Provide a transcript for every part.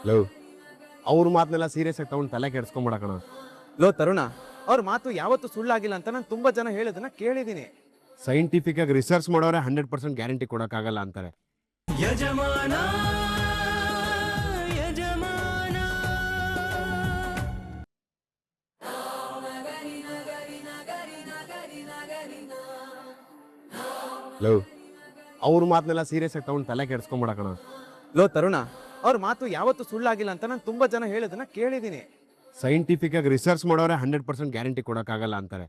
Love ಅವ್ರ ಮಾತನ್ನೆಲ್ಲ serious ಆಗಿ ತಗೊಂಡು ತಲೆ ಕೆಡ್ಸ್ಕೊಂಬಿಡ ಕಣ. ಲೋ ತರುಣ, ಅವ್ರ ಮಾತು ಯಾವತ್ತೂ ಸುಳ್ಳಾಗಿಲ್ಲ ಅಂತ ನಾನು ತುಂಬಾ ಜನ ಹೇಳೋದನ್ನ ಕೇಳಿದೀನಿ. ಸೈಂಟಿಫಿಕ್ ಆಗಿ ರಿಸರ್ಚ್ ಮಾಡೋರೆ 100% ಗ್ಯಾರಂಟಿ ಕೊಡೋಕ್ಕಾಗಲ್ಲ ಅಂತಾರೆ. ಯಜಮಾನ ಯಜಮಾನ. ಲವ್ ಅವ್ರ ಮಾತನ್ನೆಲ್ಲ ಸೀರಿಯಸ್ ಆಗಿ ತಗೊಂಡು ತಲೆ ಕೆಡ್ಸ್ಕೊಂಬಿಡ ಕಣ. ಲೋ ತರುಣ, ಅವ್ರ ಮಾತು ಯಾವತ್ತೂ ಸುಳ್ಳಾಗಿಲ್ಲ ಅಂತ ನಾನು ತುಂಬಾ ಜನ ಹೇಳೋದನ್ನ ಕೇಳಿದೀನಿ. ಸೈಂಟಿಫಿಕ್ ಆಗಿ ರಿಸರ್ಚ್ ಮಾಡೋರೆ 100% ಗ್ಯಾರಂಟಿ ಕೊಡೋಕ್ಕಾಗಲ್ಲ ಅಂತಾರೆ.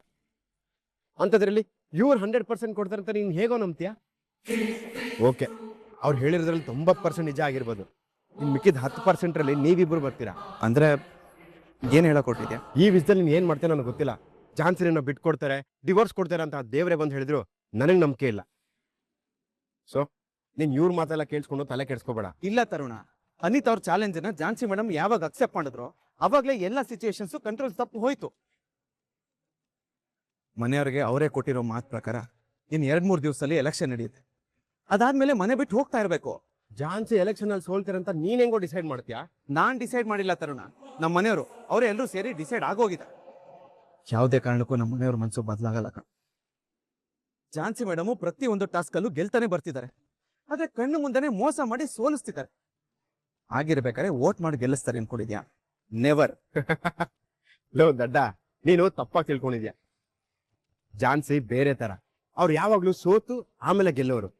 ಅಂಥದ್ರಲ್ಲಿ ಇವ್ರು 100% ಕೊಡ್ತಾರೆ ಅಂತ ನೀನು ಹೇಗೋ ನಂಬ್ತೀಯಾ? ಓಕೆ, ಅವ್ರು ಹೇಳಿರೋದ್ರಲ್ಲಿ 90% ನಿಜ ಆಗಿರ್ಬೋದು. ಇನ್ನು ಮಿಕ್ಕಿದ 10%ರಲ್ಲಿ ನೀವಿಬ್ರು ಬರ್ತೀರಾ. ಅಂದ್ರೆ ಏನ್ ಹೇಳಕ್ ಕೊಟ್ಟಿದ್ಯಾ? ಈ ವಿಷಯದಲ್ಲಿ ನೀನು ಏನು ಮಾಡ್ತೀಯ ನನಗೆ ಗೊತ್ತಿಲ್ಲ. ಜಾನ್ಸನ್ ಬಿಟ್ಕೊಡ್ತಾರೆ, ಡಿವೋರ್ಸ್ ಕೊಡ್ತಾರೆ ಅಂತ ದೇವರೇ ಬಂದು ಹೇಳಿದ್ರು ನನಗೆ ನಂಬಿಕೆ ಇಲ್ಲ. ಸೊ ನೀನು ಇವ್ರ ಮಾತೆಲ್ಲ ಕೇಳಿಸ್ಕೊಂಡು ತಲೆ ಕೆಡ್ಸ್ಕೊಬೇಡ. ಇಲ್ಲ ತರುಣ, ಅನಿತ್ ಅವ್ರ ಚಾಲೆಂಜ್ ನ ಝಾನ್ಸಿ ಮೇಡಮ್ ಯಾವಾಗ ಅಕ್ಸೆಪ್ಟ್ ಮಾಡಿದ್ರು ಅವಾಗ್ಲೇ ಎಲ್ಲ ಸಿಚುವೇಶನ್ಸ್ ಕಂಟ್ರೋಲ್ ತಪ್ಪು ಹೋಯ್ತು. ಮನೆಯವ್ರಿಗೆ ಅವರೇ ಕೊಟ್ಟಿರೋ ಮಾತು ಪ್ರಕಾರ ಇನ್ 2-3 ದಿವಸದಲ್ಲಿ ಎಲೆಕ್ಷನ್ ನಡೆಯುತ್ತೆ. ಅದಾದ್ಮೇಲೆ ಮನೆ ಬಿಟ್ಟು ಹೋಗ್ತಾ ಇರ್ಬೇಕು. ಜಾನ್ಸಿ ಎಲೆಕ್ಷನ್ ಅಲ್ಲಿ ಸೋಲ್ತಾರೆ ಅಂತ ನೀನ್ ಹೆಂಗೋ ಡಿಸೈಡ್ ಮಾಡ್ತೀಯಾ? ನಾನ್ ಡಿಸೈಡ್ ಮಾಡಿಲ್ಲ ತರುಣ, ನಮ್ಮ ಮನೆಯವರು ಅವರೇ ಎಲ್ಲರೂ ಸೇರಿ ಡಿಸೈಡ್ ಆಗೋಗಿದೆ. ಯಾವುದೇ ಕಾರಣಕ್ಕೂ ನಮ್ಮ ಮನೆಯವ್ರ ಮನಸ್ಸು ಬದಲಾಗಲ್ಲ. ಝಾನ್ಸಿ ಮೇಡಮು ಪ್ರತಿಯೊಂದು ಟಾಸ್ಕ್ ಅಲ್ಲೂ ಗೆಲ್ತಾನೆ ಬರ್ತಿದ್ದಾರೆ, ಆದ್ರೆ ಕಣ್ಣು ಮುಂದೆನೆ ಮೋಸ ಮಾಡಿ ಸೋಲಿಸ್ತಿದ್ದಾರೆ. ಆಗಿರ್ಬೇಕಾದ್ರೆ ವೋಟ್ ಮಾಡಿ ಗೆಲ್ಲಿಸ್ತಾರೆ ಅನ್ಕೊಂಡಿದ್ಯಾ? ನೆವರ್. ಲೋ ದಡ್ಡ, ನೀನು ತಪ್ಪಾಗಿ ತಿಳ್ಕೊಂಡಿದ್ಯಾ. ಜಾನ್ಸಿ ಬೇರೆ ತರ, ಅವ್ರು ಯಾವಾಗ್ಲೂ ಸೋತು ಆಮೇಲೆ ಗೆಲ್ಲೋರು.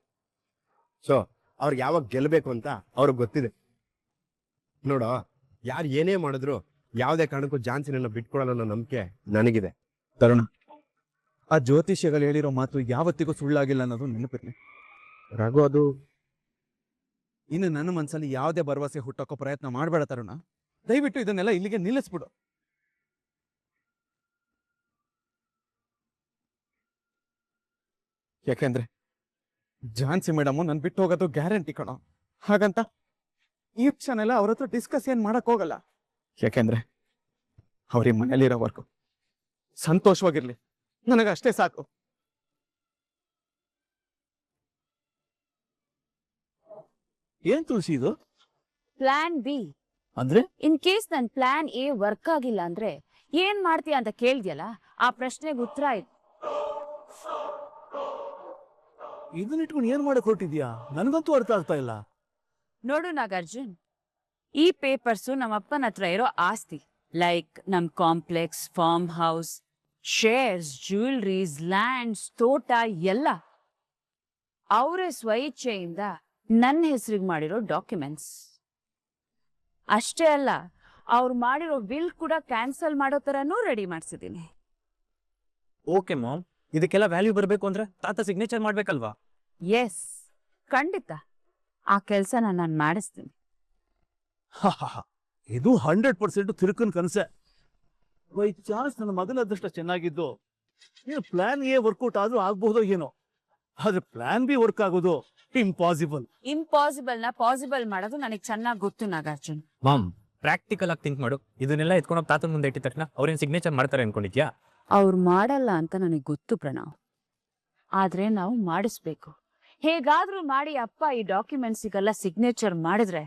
ಸೊ ಅವ್ರಿಗೆ ಯಾವಾಗ ಗೆಲ್ಲಬೇಕು ಅಂತ ಅವ್ರಿಗೆ ಗೊತ್ತಿದೆ. ನೋಡೋ, ಯಾರು ಏನೇ ಮಾಡಿದ್ರು ಯಾವುದೇ ಕಾರಣಕ್ಕೂ ಜಾನ್ಸಿನ ಬಿಟ್ಕೊಡಲ್ಲ ಅನ್ನೋ ನಂಬಿಕೆ ನನಗಿದೆ. ತರುಣ, ಆ ಜ್ಯೋತಿಷ್ಯಗಳು ಹೇಳಿರೋ ಮಾತು ಯಾವತ್ತಿಗೂ ಸುಳ್ಳಾಗಿಲ್ಲ ಅನ್ನೋದು ನೆನಪಿರ್ಲಿ. ರಘು, ಅದು ಇನ್ನು ನನ್ನ ಮನಸ್ಸಲ್ಲಿ ಯಾವುದೇ ಭರವಸೆ ಹುಟ್ಟೋಕೋ ಪ್ರಯತ್ನ ಮಾಡಬೇಡ ತರುಣ. ದಯವಿಟ್ಟು ಇದನ್ನೆಲ್ಲ ಇಲ್ಲಿಗೆ ನಿಲ್ಲಿಸ್ಬಿಡು. ಯಾಕೆಂದ್ರೆ ಝಾನ್ಸಿ ಮೇಡಮು ನನ್ ಬಿಟ್ಟು ಹೋಗೋದು ಗ್ಯಾರಂಟಿ ಕಣೋ. ಹಾಗಂತ ಈ ಕ್ಷಣ ಎಲ್ಲ ಅವ್ರ ಹತ್ರ ಡಿಸ್ಕಸ್ ಏನ್ ಮಾಡಕ್ ಹೋಗಲ್ಲ. ಯಾಕೆಂದ್ರೆ ಅವ್ರ ಈ ಮನೇಲಿರೋವರೆಗೂ ಸಂತೋಷವಾಗಿರ್ಲಿ, ನನಗಷ್ಟೇ ಸಾಕು. ಏನ್ ತುಳಸಿ ಇದು? Plan B. ಅಂದ್ರೆ ಇನ್ ಕೇಸ್ ನನ್ ಪ್ಲಾನ್ ಎ ವರ್ಕ್ ಆಗಿಲ್ಲ ಅಂದ್ರೆ ಏನ್ ಮಾಡ್ತೀಯ ಅಂತ ಕೇಳ್ದ್ಯಲ್ಲ, ಆ ಪ್ರಶ್ನೆಗೆ ಉತ್ತರ ಆಯ್ತು. ಇದನ್ನ ಇಟ್ಕೊಂಡು ಏನ್ ಮಾಡಕ್ ಹೊರಟಿದ್ಯಾ? ನನ್ಗಂತೂ ಅರ್ಥ ಆಗ್ತಾ ಇಲ್ಲ. ನೋಡು ನಾಗಾರ್ಜುನ್, ಈ ಪೇಪರ್ಸು ನಮ್ಮ ಅಪ್ಪನ ಹತ್ರ ಇರೋ ಆಸ್ತಿ. ಲೈಕ್ ನಮ್ complex, farmhouse, shares, jewelleries, lands, ತೋಟ ಎಲ್ಲ ಅವರೇ ಸ್ವಇಚ್ಛೆಯಿಂದ ನನ್ನ ಹೆಸರಿಗೆ ಮಾಡಿರೋ ಡಾಕ್ಯುಮೆಂಟ್ಸ್. ಅಷ್ಟೇ ಅಲ್ಲ, ಅವ್ರು ಮಾಡಿರೋ ಬಿಲ್ ಕೂಡ ಕ್ಯಾನ್ಸಲ್ ಮಾಡೋ ತರನೂ ರೆಡಿ ಮಾಡ್ಸಿದ್ದೀನಿ. ಓಕೆ ಮಾಮ್, ಇದಕ್ಕೆಲ್ಲ ವ್ಯಾಲ್ಯೂ ಬರಬೇಕು ಅಂದ್ರೆ ತಾತ ಸಿಗ್ನೇಚರ್ ಮಾಡ್ಬೇಕಲ್ವಾ? ಎಸ್, ಖಂಡಿತ ಆ ಕೆಲಸನ ನಾನು ಮಾಡಿಸ್ತೀನಿ. ಇದು 100% ತಿರುಕನ್ ಕನಸೆ. ಬೈ ಚಾನ್ಸ್ ನನ್ನ ಮಗನ ಅದೃಷ್ಟ ಚೆನ್ನಾಗಿದ್ದು ಏನು ಪ್ಲಾನ್ ಎ ವರ್ಕೌಟ್ ಆದ್ರೂ ಆಗ್ಬಹುದೋ ಏನೋ, ಆದ್ರೆ ಪ್ಲಾನ್ ಬಿ ವರ್ಕ್ ಆಗೋದು ಇಂಪಾಸಿಬಲ್. ಇಂಪಾಸಿಬಲ್ ನ ಪಾಸಿಬಲ್ ಮಾಡೋದು ನನಗೆ ಚೆನ್ನಾಗಿ ಗೊತ್ತು ನಾಗಾರ್ಜುನ್. ಮಾಮ್, ಪ್ರಾಕ್ಟಿಕಲ್ ಆಗಿ ಥಿಂಕ್ ಮಾಡು. ಇದನ್ನೆಲ್ಲ ಎತ್ಕೊಂಡೋಗಿ ತಾತನ ಮುಂದೆ ಇಟ್ಟಿದ ತಕ್ಷಣ ಅವ್ರೇನ್ ಸಿಗ್ನೇಚರ್ ಮಾಡ್ತಾರೆ ಅನ್ಕೊಂಡಿದ್ಯಾ? ಅವ್ರು ಮಾಡಲ್ಲ ಅಂತ ನನಗೆ ಗೊತ್ತು ಪ್ರಣವ್, ಆದ್ರೆ ನಾವು ಮಾಡಿಸ್ಬೇಕು. ಹೇಗಾದ್ರೂ ಮಾಡಿ ಅಪ್ಪ ಈ ಡಾಕ್ಯುಮೆಂಟ್ಸಿಗೆಲ್ಲ ಸಿಗ್ನೇಚರ್ ಮಾಡಿದ್ರೆ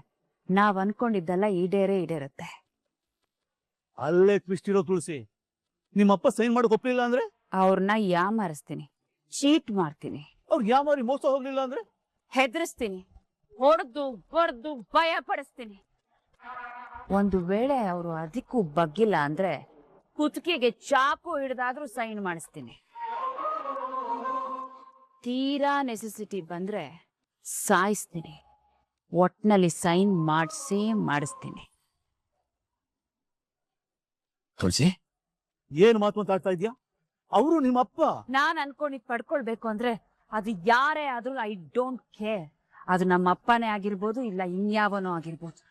ನಾವ್ ಅನ್ಕೊಂಡಿದ್ದೆಲ್ಲ ಈಡೇರುತ್ತೆ. ಅಲ್ಲೇ ಟ್ವಿಸ್ಟ್ ಇರೋ ತುಳಸಿ. ನಿಮ್ಮಪ್ಪ ಸೈನ್ ಮಾಡಕ್ ಒಪ್ಲಿಲ್ಲ ಅಂದ್ರೆ? ಅವ್ರನ್ನ ಯಾಮಾರಿಸ್ತೀನಿ, ಚೀಟ್ ಮಾಡ್ತೀನಿ, ಅವ್ರಿಗೆ ಯಾಮಾರಿ ಮೋಸ ಹೋಗ್ಲಿಲ್ಲ ಅಂದ್ರೆ? ಹೆದರಿಸ್ತೀನಿ, ಹೊಡೆದು ಬಡ್ದು ಭಯ ಪಡಿಸ್ತೀನಿ. ಒಂದು ವೇಳೆ ಅವರು ಅದಕ್ಕೂ ಬಗ್ಗಿಲ್ಲ ಅಂದ್ರೆ ಕುತ್ತಿಗೆಗೆ ಚಾಕು ಹಿಡ್ದಾದ್ರೂ ಸೈನ್ ಮಾಡಿಸ್ತೀನಿ. ತೀರಾ ನೆಸೆಸಿಟಿ ಬಂದ್ರೆ ಸಾಯಿಸ್ತೀನಿ. ಒಟ್ನಲ್ಲಿ ಸೈನ್ ಮಾಡಿಸ್ತೀನಿ. ತುಳಸಿ, ಏನ್ ಮಾತು ಮಾತಾಡ್ತಾ ಇದ್ಯಾ? ಅವರು ನಿಮ್ಮಪ್ಪ. ನಾನ್ ಅನ್ಕೊಂಡಿದ್ ಪಡ್ಕೊಳ್ಬೇಕು ಅಂದ್ರೆ ಅದು ಯಾರೇ ಆದ್ರೂ ಐ ಡೋಂಟ್ ಕೇರ್. ಅದು ನಮ್ಮ ಅಪ್ಪನೇ ಆಗಿರ್ಬೋದು, ಇಲ್ಲ ಇನ್ಯಾವನೋ ಆಗಿರ್ಬೋದು.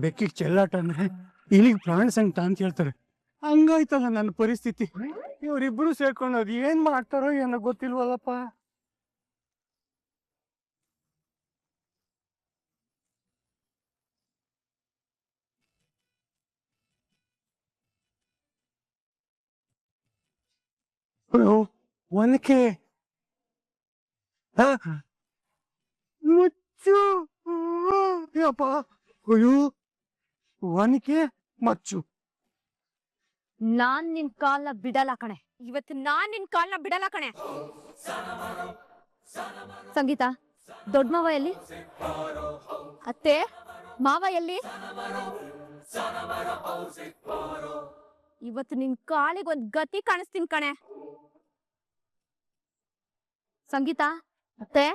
ಬೆಕ್ಕಿಗೆ ಚೆಲ್ಲಾಟ ಅಂದ್ರೆ ಇಲ್ಲಿಗೆ ಪ್ರಾಣ ಸಂಕಟ ಅಂತ ಹೇಳ್ತಾರೆ. ಹಂಗಾಯ್ತಲ್ಲ ನನ್ನ ಪರಿಸ್ಥಿತಿ. ಇವರಿಬ್ರು ಸೇರ್ಕೊಂಡು ಅದು ಏನ್ ಮಾಡ್ತಾರೋ ಏನೋ ಗೊತ್ತಿಲ್ವಲ್ಲಪ್ಪ. ಒನಕೆ ಮುಚ್ಚು ಯಪ್ಪ ಅಯ್ಯೋ ಒನಕೆ ಮಚ್ಚು. ನಾನ್ ನಿನ್ ಕಾಲ್ನ ಬಿಡಲ್ಲ ಕಣೆ, ಇವತ್ತು ನಾನ್ ನಿನ್ ಕಾಲ್ನ ಬಿಡಲ್ಲ ಕಣೆ. ಸಂಗೀತ, ದೊಡ್ಡ ಮಾವ ಎಲ್ಲಿ? ಅತ್ತೆ, ಮಾವ ಎಲ್ಲಿ? ಇವತ್ತು ನಿನ್ ಕಾಲಿಗೆ ಒಂದ್ ಗತಿ ಕಾಣಿಸ್ತೀನಿ ಕಣೆ. ಸಂಗೀತ, ಅತ್ತೆ,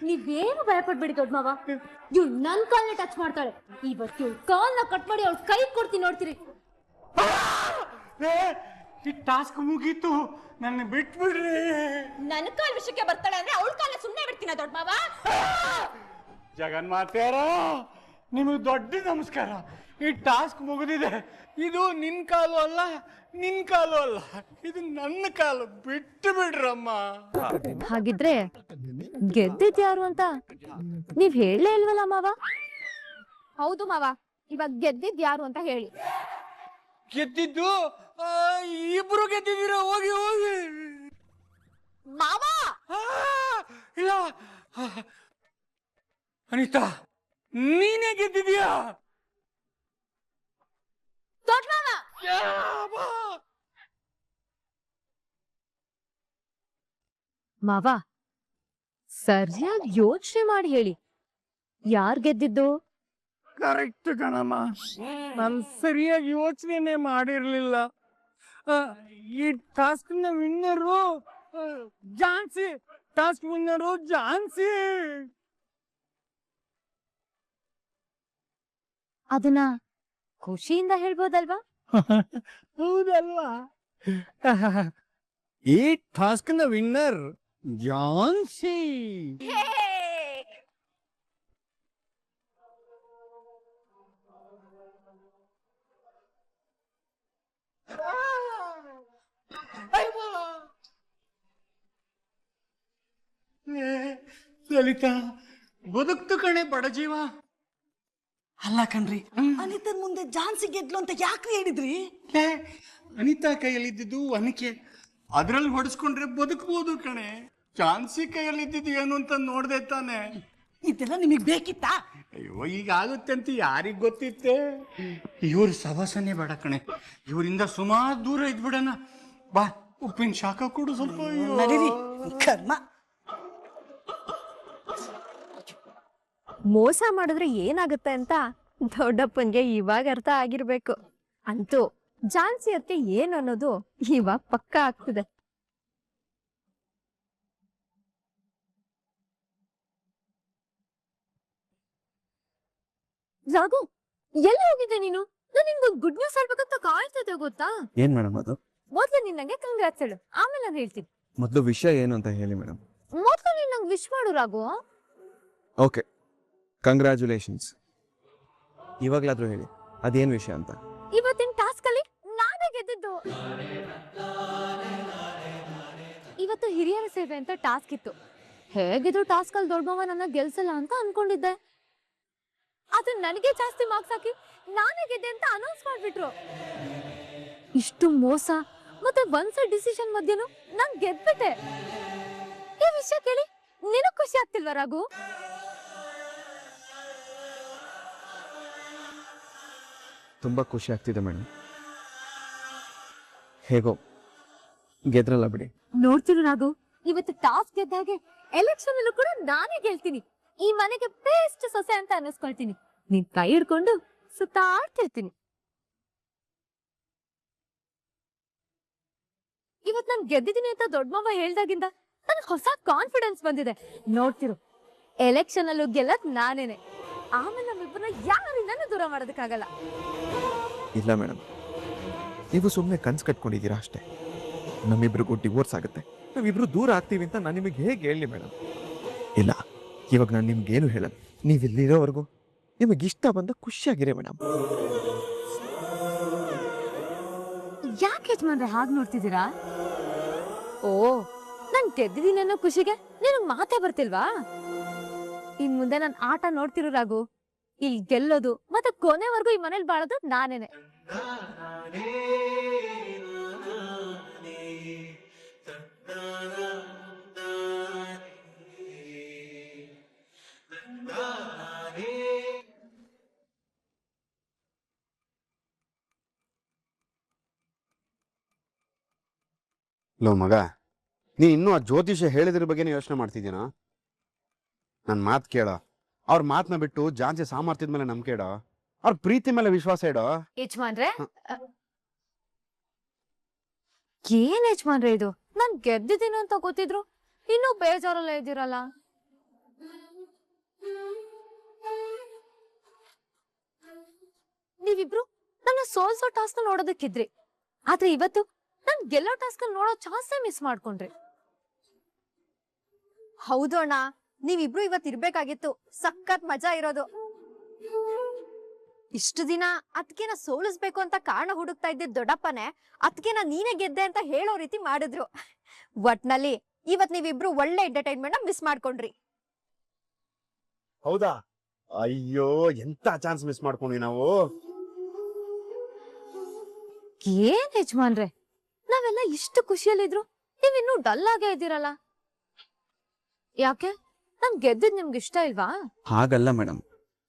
ನೀವೇನು ಭಯ ಪಡ್ಬೇಡಿ ದೊಡ್ಡ ಮಾವ. ಇವ್ ನನ್ ಕಾಲ್ನ ಟಚ್ ಮಾಡ್ತಾಳೆ. ಇವತ್ತು ಇವ್ ಕಾಲ್ನ ಕಟ್ ಮಾಡಿ ಅವ್ಳ ಕೈ ಕೊಡ್ತೀನಿ, ನೋಡ್ತೀರಿ. ಈ ಟಾಸ್ಕ್ ಮುಗೀತು, ನನ್ನ ಬಿಟ್ಬಿಡ್ರಿ. ನನ್ನ ಕಾಲ್ ವಿಷಯಕ್ಕೆ ಬರ್ತಾಳೆ ಅಂದ್ರೆ ಅವಳ ಕಾಲ ಸುಮ್ಮನೆ ಬಿಡ್ತೀನ ದೊಡ್ಡ ಮಾವ. ಜಗನ್ಮಾತೆಯರ ನಿಮಗೆ ದೊಡ್ಡ ನಮಸ್ಕಾರ. ಈ ಟಾಸ್ಕ್ ಮುಗಿದಿದೆ. ಇದು ನಿನ್ ಕಾಲು ಅಲ್ಲ, ನಿನ್ ಕಾಲು ಅಲ್ಲ, ಇದು ನನ್ನ ಕಾಲು. ಬಿಟ್ಟು ಬಿಡ್ರಮ್ಮ. ಹಾಗಿದ್ರೆ ಗೆದ್ದಿದ್ ಯಾರು ಅಂತ ನೀವ್ ಹೇಳಲೇ ಇಲ್ವಲ್ಲ ಮಾವ? ಹೌದು ಮಾವ, ಇವಾಗ ಗೆದ್ದಿದ್ ಯಾರು ಅಂತ ಹೇಳಿ. ಗೆದ್ದಿದ್ದು ಇಬ್ರು ಗೆದ್ದಿದ್ದೀರ. ಹೋಗಿ ಹೋಗಿ ಮಾವ. ಇಲ್ಲ ಅನಿತಾ, ನೀನೇ ಗೆದ್ದಿದ್ಯಾ. ದೊಡ್ಡ ಮಾವ, ಮಾವ ಸರಿಯಾಗಿ ಯೋಚನೆ ಮಾಡಿ ಹೇಳಿ, ಯಾರ್ ಗೆದ್ದಿದ್ದು? ಕರೆಕ್ಟ್ ಕಣಮ್ಮ, ನಾನು ಸರಿಯಾಗಿ ಯೋಚನೆ ಮಾಡಿರ್ಲಿಲ್ಲ. ಈ ಟಾಸ್ಕ್ ನ winner Jhansi. Task winner Jhansi. ಅದನ್ನ ಖುಷಿಯಿಂದ ಹೇಳ್ಬೋದಲ್ವಾ? ಹೌದಲ್ವಾ? ಈ ಟಾಸ್ಕ್ ನ ವಿನ್ನರ್ ಝಾನ್ಸಿ. ಲಲಿತಾ, ಬದುಕ್ತು ಕಣೆ ಬಡ ಜೀವ. ಅಲ್ಲ ಕಣ್ರಿ, ಅನಿತನ್ ಮುಂದೆ ಝಾನ್ಸಿ ಗೆದ್ಲು ಅಂತ ಯಾಕ್ರಿ ಹೇಳಿದ್ರಿ? ಅನಿತಾ ಕೈಯಲ್ಲಿದ್ದು ಒನಕೆ, ಅದ್ರಲ್ಲಿ ಹೊಡೆಸ್ಕೊಂಡ್ರೆ ಬದುಕಬಹುದು ಕಣೆ. ಝಾನ್ಸಿ ಕೈಯಲ್ಲಿದ್ದು ಏನು ಅಂತ ನೋಡ್ದೆ ತಾನೆ. ಇದೆಲ್ಲ ನಿಮಗ್ ಬೇಕಿತ್ತಾ? ಅಯ್ಯೋ, ಈಗ ಆಗುತ್ತೆ ಅಂತ ಯಾರಿಗ್ ಗೊತ್ತಿತ್ತೆ? ಇವ್ರ ಸವಾಸನೆ ಬೇಡ ಕಣೆ. ಇವರಿಂದ ಸುಮಾರು ದೂರ ಇದ್ಬಿಡಣ. ಬಾ, ಉಪ್ಪಿನ ಶಾಖ ಕೊಡು ಸ್ವಲ್ಪ. ನಡೀರಿ, ಕರ್ಮ. ಮೋಸ ಮಾಡಿದ್ರೆ ಏನಾಗುತ್ತೆ ಅಂತ ದೊಡ್ಡಪ್ಪನ್ಗೆ ಇವಾಗ ಅರ್ಥ ಆಗಿರ್ಬೇಕು. ಅಂತೂ ಝಾನ್ಸಿ ಅತ್ತೆ ಏನ್ ಅನ್ನೋದು ಇವಾಗ ಪಕ್ಕ ಆಗ್ತಿದೆ. ರಾಘು, ಎಲ್ಲಿ ಹೋಗಿದ್ದೆ ನೀನು? ನಾನು ನಿಮ್ಗೊಂದು ಗುಡ್ ನ್ಯೂಸ್ ಹೇಳ್ಬೇಕಂತ ಕಾಯ್ತಿದ್ದೆ, ಗೊತ್ತಾ? ಏನ್ ಮೇಡಮ್ ಅದು? ಮೊದ್ಲು ನೀನ್ ನಂಗೆ ಕಂಗ್ರಾಟ್ಸ್ ಹೇಳು, ಆಮೇಲೆ ನಾನು ಹೇಳ್ತೀನಿ. ಮೊದಲು ವಿಷಯ ಏನು ಅಂತ ಹೇಳಿ ಮೇಡಮ್. ಮೊದ್ಲು ನೀನ್ ನಂಗೆ ವಿಶ್ ಮಾಡು ರಾಘು. Okay, congratulations. ಇವಾಗ್ಲಾದ್ರೂ ಹೇಳಿ ಅದೇನ್ ವಿಷಯ ಅಂತ. ಇವತ್ತಿನ ಟಾಸ್ಕ್ ಅಲ್ಲಿ ನಾನೇ ಗೆದ್ದಿದ್ದು. ಇವತ್ತು ಹಿರಿಯರ ಸೇವೆ ಅಂತ ಟಾಸ್ಕ್ ಇತ್ತು. ಹೇಗಿದ್ರು ಟಾಸ್ಕ್ ಅಲ್ಲಿ ದೊಡ್ಡಮ್ಮ ನನ್ನ ಗೆಲ್ಸಲ್ಲ ಅಂತ ಅನ್ಕೊಂಡಿದ್ದೆ. ಆದ್ರೆ ನನಗೆ ಜಾಸ್ತಿ ಮಾರ್ಕ್ಸ್ ಹಾಕಿ ನಾನೇ ಗೆದ್ದೆ ಅಂತ ಅನೌನ್ಸ್ ಮಾಡ್ಬಿಟ್ರು. ಇಷ್ಟು ಮೋಸ ಮತ್ತೆ ಒನ್ ಸೈಡ್ ಡಿಸಿಷನ್ ಮಧ್ಯೆನೂ ನಾನ್ ಗೆದ್ಬಿಟ್ಟೆ. ಈ ವಿಷಯ ಕೇಳಿ ನಿನಗ್ ಖುಷಿ ಆಗ್ತಿಲ್ವಾ ರಾಘು? ತುಂಬಾ ಖುಷಿ ಆಗ್ತಿದೆ ಮೇಡಮ್. ಹೇಗೋ ಗೆದ್ರಲ್ಲ ಬಿಡಿ. ನೋಡ್ತಿರು ರಾಘು, ಇವತ್ತು ಟಾಸ್ಕ್ ಗೆದ್ದಾಗೆ ಎಲೆಕ್ಷನ್ ಅಲ್ಲೂ ಕೂಡ ನಾನೇ ಗೆಲ್ತೀನಿ. ಈ ಮನೆಗೆ ಬೆಸ್ಟ್ ಸೊಸೆ ಅಂತ ಅನ್ನಿಸ್ಕೊಳ್ತೀನಿ. ನೀನ್ ಕೈ ಹಿಡ್ಕೊಂಡು ಸುತ್ತಾಡ್ತಿರ್ತೀನಿ. ಇವತ್ ನಾನ್ ಗೆದ್ದಿದ್ದೀನಿ ಅಂತ ದೊಡ್ಡಮ್ಮ ಹೇಳ್ದಾಗಿಂದ ನನಗೆ ಹೊಸ ಕಾನ್ಫಿಡೆನ್ಸ್ ಬಂದಿದೆ. ನೋಡ್ತಿರು, ಎಲೆಕ್ಷನ್ ಅಲ್ಲೂ ಗೆಲ್ಲಕ್ ನಾನೇನೆ. ಆಮೇಲೆ ನಮ್ಮಿಬ್ಬರನ್ನ ಯಾರಿಂದನೂ ದೂರ ಮಾಡೋದಕ್ಕಾಗಲ್ಲ. ಇಲ್ಲ ಮೇಡಮ್, ನೀವು ಸುಮ್ಮನೆ ಕನ್ಸು ಕಟ್ಕೊಂಡಿದ್ದೀರಾ ಅಷ್ಟೇ. ನಮ್ಮಿಬ್ರಿಗೂ ಡಿವೋರ್ಸ್ ಆಗುತ್ತೆ, ನಾವಿಬ್ರು ದೂರ ಆಗ್ತೀವಿ ಅಂತ ನಾನು ನಿಮಗೆ ಹೇಗೆ ಹೇಳಿ ಮೇಡಮ್? ಇಲ್ಲ, ಇವಾಗ ನಾನು ನಿಮ್ಗೇನು ಹೇಳಲ್ಲ. ನೀವು ಇಲ್ಲಿರೋವರೆಗೂ ನಿಮಗೆ ಇಷ್ಟ ಬಂದ ಖುಷಿಯಾಗಿರಿ ಮೇಡಮ್. ಯಾಕೆ ಯಜಮಾನ್ರೆ ಹಾಗೆ ನೋಡ್ತಿದ್ದೀರಾ? ಓ, ನಾನ್ ಗೆದ್ದಿದ್ದೀನಿ ಅನ್ನೋ ಖುಷಿಗೆ ನಿನಗ್ ಮಾತೇ ಬರ್ತಿಲ್ವಾ? ಇನ್ ಮುಂದೆ ನನ್ ಆಟ ನೋಡ್ತಿರು ರಾಘು. ಇಲ್ಲಿ ಗೆಲ್ಲೋದು ಮತ್ತೆ ಕೊನೆವರೆಗೂ ಈ ಮನೇಲಿ ಬಾಳೋದು ನಾನೇನೆ. ಲೋ ಮಗ, ನೀ ಇನ್ನೂ ಆ ಜ್ಯೋತಿಷ ಹೇಳಿದ್ರ ಬಗ್ಗೆನೇ ಯೋಚನೆ ಮಾಡ್ತಿದ್ದೀನೋ? ನನ್ನ ಮಾತು ಕೇಳೋ. ಅವ್ರ ಮಾತನ್ನ ಬಿಟ್ಟು ಝಾನ್ಸಿ ಸಾಮರ್ಥ್ಯದ ಮೇಲೆ ನಂಬಿಕೆ ಇಡೋ. ಅವ್ರ ಪ್ರೀತಿ ಮೇಲೆ ವಿಶ್ವಾಸ ಇಡೋ. ಯಜಮಾನ್ರೆ, ಏನ್ ಯಜಮಾನ್ರೆ ಇದು? ನಾನ್ ಗೆದ್ದಿದ್ದೀನಿ ಅಂತ ಗೊತ್ತಿದ್ರು ಇನ್ನೂ ಬೇಜಾರಲ್ಲ ಇದ್ದೀರಲ್ಲ. ನೀವಿಬ್ರು ನನ್ನ ಸೋಲ್ಸೋ ಟಾಸ್ಕ್ ನೋಡೋದಕ್ಕಿದ್ರಿ, ಆದ್ರೆ ಇವತ್ತು ನಾನ್ ಗೆಲ್ಲೋ ಟಾಸ್ಕ್ ನೋಡೋ ಚಾನ್ಸೇ ಮಿಸ್ ಮಾಡ್ಕೊಂಡ್ರಿ. ಹೌದು ಅಣ್ಣ, ನೀವಿಬ್ರು ಇವತ್ತು ಇರ್ಬೇಕಾಗಿತ್ತು. ಸಖತ್ ಮಜಾ ಇರೋದು. ಇಷ್ಟು ದಿನ ಅದ್ಕೆನ ಸೋಲಿಸ್ಬೇಕು ಅಂತ ಕಾರಣ ಹುಡುಕ್ತಾ ಇದ್ದಿದ್ ದೊಡ್ಡಪ್ಪನೇ ಅದ್ಕೆನ ನೀನೇ ಗೆದ್ದೆ ಅಂತ ಹೇಳೋ ರೀತಿ ಮಾಡಿದ್ರು. ಒಟ್ನಲ್ಲಿ ಇವತ್ ನೀವಿಬ್ರು ಒಳ್ಳೆ ಎಂಟರ್ಟೈನ್ಮೆಂಟ್ ಮಿಸ್ ಮಾಡ್ಕೊಂಡ್ರಿ. ಹೌದಾ? ಅಯ್ಯೋ, ಎಂತ ಚಾನ್ಸ್ ಮಿಸ್ ಮಾಡ್ಕೊಂಡ್ವಿ ನಾವು. ಏನ್ ಯಜಮಾನ್ರೆ, ನಾವೆಲ್ಲ ಇಷ್ಟು ಖುಷಿಯಲ್ಲಿದ್ರು ನೀವಿನ್ನೂ ಡಲ್ ಆಗೇ ಇದ್ದೀರಲ್ಲ. ಯಾಕೆ? ನಾನ್ ಗೆದ್ದಿದ್ ನಿಮ್ಗೆ ಇಷ್ಟ ಇಲ್ವಾ? ಹಾಗಲ್ಲ ಮೇಡಮ್,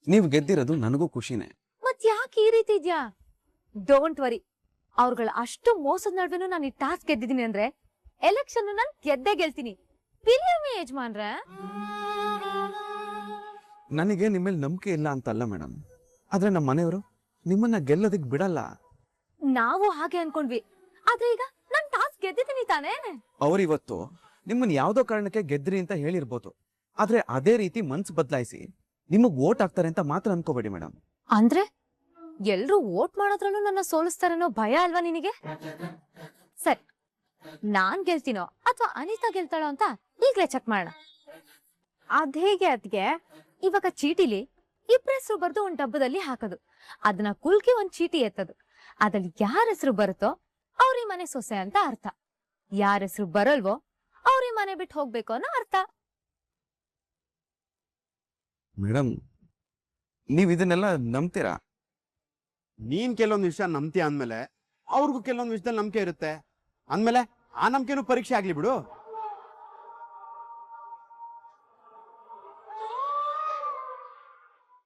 ನೀವು ಗೆದ್ದಿರೋದು ನನಗೂ ಖುಷಿನೇ. ಮತ್ ಯಾಕೆ ಈ ರೀತಿ ಇದ್ಯಾ? ಡೋಂಟ್ ವರಿ, ಅವ್ರಗಳ ಅಷ್ಟು ಮೋಸದ ನಡುವೆನೂ ನಾನು ಈ ಟಾಸ್ಕ್ ಗೆದ್ದಿದ್ದೀನಿ ಅಂದ್ರೆ ಎಲೆಕ್ಷನ್ ನಾನು ಗೆದ್ದೇ ಗೆಲ್ತೀನಿ. ಬಿಲೀವ್ ಮೀ ಯಜಮಾನ್ರೆ. ನನಗೆ ನಿಮ್ಮ ಮೇಲೆ ನಂಬಿಕೆ ಇಲ್ಲ ಅಂತಲ್ಲ ಮೇಡಮ್, ಆದ್ರೆ ನಮ್ಮ ಮನೆಯವರು ನಿಮ್ಮನ್ನ ಗೆಲ್ಲೋದಕ್ ಬಿಡಲ್ಲ. ನಾವು ಹಾಗೆ ಅನ್ಕೊಂಡ್ವಿ, ಆದ್ರೆ ಈಗ ನಾನ್ ಟಾಸ್ಕ್ ಗೆದ್ದಿದ್ದೀನಿ ತಾನೇ. ಅವರಿವತ್ತು ನಿಮ್ಮನ್ನ ಯಾವ್ದೋ ಕಾರಣಕ್ಕೆ ಗೆದ್ರಿ ಅಂತ ಹೇಳಿರ್ಬೋದು, ಆದ್ರೆ ಅದೇ ರೀತಿ ಮನ್ಸು ಬದಲಾಯಿಸಿ ನಿಮಗ್ ವೋಟ್ ಹಾಕ್ತಾರೆ ಅಂತ ಮಾತ್ರ ಅನ್ಕೋಬೇಡಿ ಮೇಡಮ್. ಅಂದ್ರೆ ಎಲ್ರು ವೋಟ್ ಮಾಡೋದ್ರಲ್ಲೂ ನನ್ನ ಸೋಲಿಸ್ತಾರನ್ನೋ ಭಯ ಅಲ್ವಾ ನಿನಗೆ? ಸರಿ, ನಾನ್ ಗೆಲ್ತೀನೋ ಅಥವಾ ಅನಿತಾ ಗೆಲ್ತಾಳೋ ಅಂತ ಈಗ್ಲೇ ಚೆಕ್ ಮಾಡೋಣ. ಅದ್ ಹೇಗೆ ಅದ್ಗೆ? ಇವಾಗ ಚೀಟಿಲಿ ಇಬ್ರ ಹೆಸರು ಬರ್ದು ಒಂದ್ ಡಬ್ಬದಲ್ಲಿ ಹಾಕೋದು, ಅದನ್ನ ಕುಲ್ಕಿ ಒಂದ್ ಚೀಟಿ ಎತ್ತದು, ಅದ್ರಲ್ಲಿ ಯಾರ ಹೆಸರು ಬರುತ್ತೋ ಅವ್ರ ಮನೆ ಸೊಸೆ ಅಂತ ಅರ್ಥ. ಯಾರ ಹೆಸರು ಬರಲ್ವೋ ಅವ್ರ ಮನೆ ಬಿಟ್ಟು ಹೋಗ್ಬೇಕು ಅನ್ನೋ ಅರ್ಥ. ಮೇಡಮ್, ನೀವ್ ಇದನ್ನೆಲ್ಲ ನಂಬ್ತೀರಾ? ನೀನ್ ಕೆಲವೊಂದು ವಿಷಯ ನಂಬ್ತೀಯ ಅಂದ್ಮೇಲೆ ಅವ್ರಿಗೂ ಕೆಲವೊಂದು ವಿಷಯದಲ್ಲಿ ನಂಬಿಕೆ ಇರುತ್ತೆ. ಅಂದ್ಮೇಲೆ ಆ ನಂಬಿಕೆನೂ ಪರೀಕ್ಷೆ ಆಗ್ಲಿ ಬಿಡು.